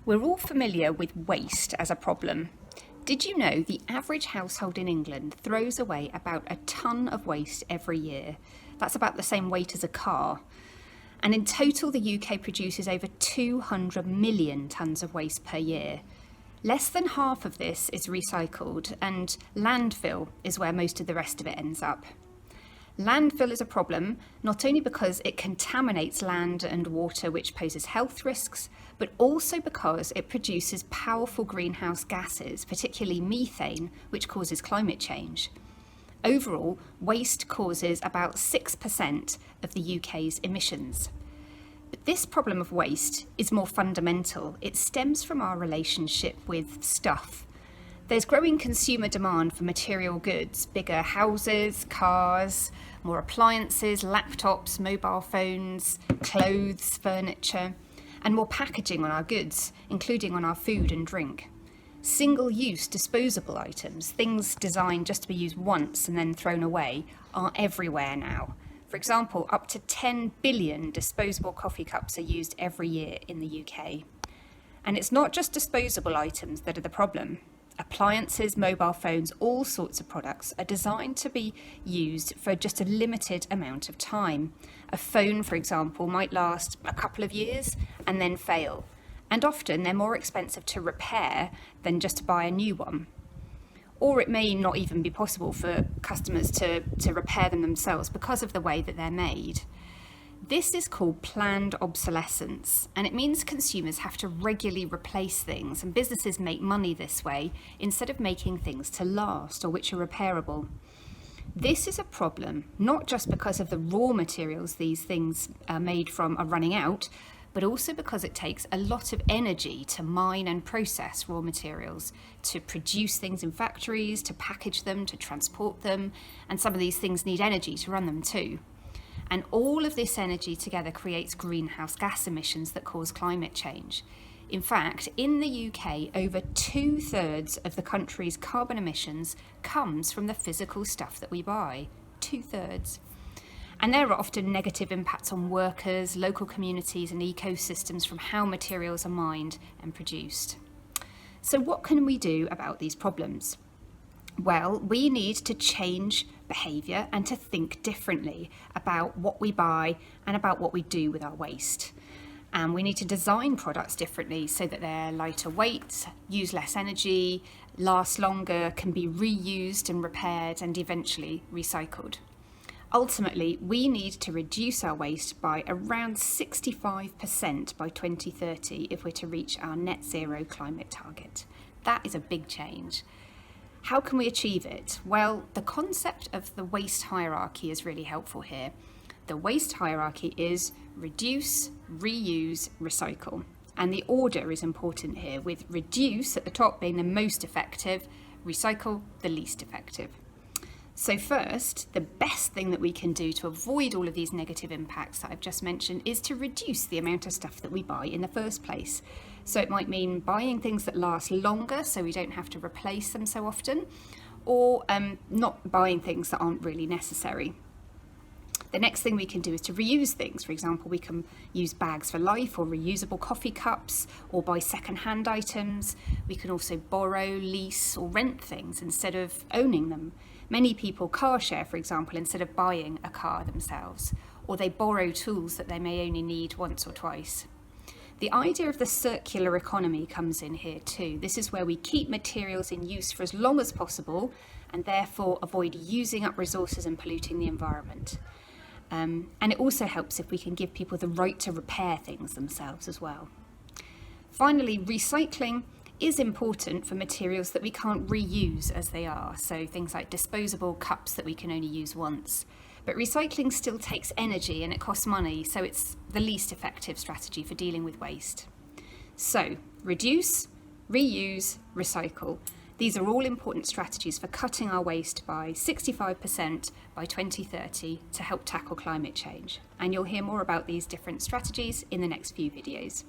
We're all familiar with waste as a problem. Did you know the average household in England throws away about a tonne of waste every year? That's about the same weight as a car. And in total, the UK produces over 200 million tonnes of waste per year. Less than half of this is recycled, and landfill is where most of the rest of it ends up. Landfill is a problem not only because it contaminates land and water, which poses health risks, but also because it produces powerful greenhouse gases, particularly methane, which causes climate change. Overall, waste causes about 6% of the UK's emissions. But this problem of waste is more fundamental. It stems from our relationship with stuff. There's growing consumer demand for material goods, bigger houses, cars, more appliances, laptops, mobile phones, clothes, furniture, and more packaging on our goods, including on our food and drink. Single-use disposable items, things designed just to be used once and then thrown away, are everywhere now. For example, up to 10 billion disposable coffee cups are used every year in the UK. And it's not just disposable items that are the problem. Appliances, mobile phones, all sorts of products are designed to be used for just a limited amount of time. A phone, for example, might last a couple of years and then fail. And often they're more expensive to repair than just to buy a new one. Or it may not even be possible for customers to repair them themselves because of the way that they're made. This is called planned obsolescence, and it means consumers have to regularly replace things, and businesses make money this way instead of making things to last or which are repairable. This is a problem, not just because of the raw materials these things are made from are running out, but also because it takes a lot of energy to mine and process raw materials, to produce things in factories, to package them, to transport them, and some of these things need energy to run them too. And all of this energy together creates greenhouse gas emissions that cause climate change. In fact, in the UK, over 2/3 of the country's carbon emissions comes from the physical stuff that we buy. 2/3. And there are often negative impacts on workers, local communities and ecosystems from how materials are mined and produced. So what can we do about these problems? Well, we need to change behaviour and to think differently about what we buy and about what we do with our waste. And we need to design products differently so that they're lighter weight, use less energy, last longer, can be reused and repaired and eventually recycled. Ultimately, we need to reduce our waste by around 65% by 2030 if we're to reach our net zero climate target. That is a big change. How can we achieve it? Well, the concept of the waste hierarchy is really helpful here. The waste hierarchy is reduce, reuse, recycle. And the order is important here, with reduce at the top being the most effective, recycle the least effective. So first, the best thing that we can do to avoid all of these negative impacts that I've just mentioned is to reduce the amount of stuff that we buy in the first place. So it might mean buying things that last longer so we don't have to replace them so often, or not buying things that aren't really necessary. The next thing we can do is to reuse things. For example, we can use bags for life or reusable coffee cups or buy second-hand items. We can also borrow, lease or rent things instead of owning them. Many people car share, for example, instead of buying a car themselves, or they borrow tools that they may only need once or twice. The idea of the circular economy comes in here too. This is where we keep materials in use for as long as possible and therefore avoid using up resources and polluting the environment. And it also helps if we can give people the right to repair things themselves as well. Finally, recycling is important for materials that we can't reuse as they are, so things like disposable cups that we can only use once. But recycling still takes energy and it costs money, so it's the least effective strategy for dealing with waste. So, reduce, reuse, recycle. These are all important strategies for cutting our waste by 65% by 2030 to help tackle climate change. And you'll hear more about these different strategies in the next few videos.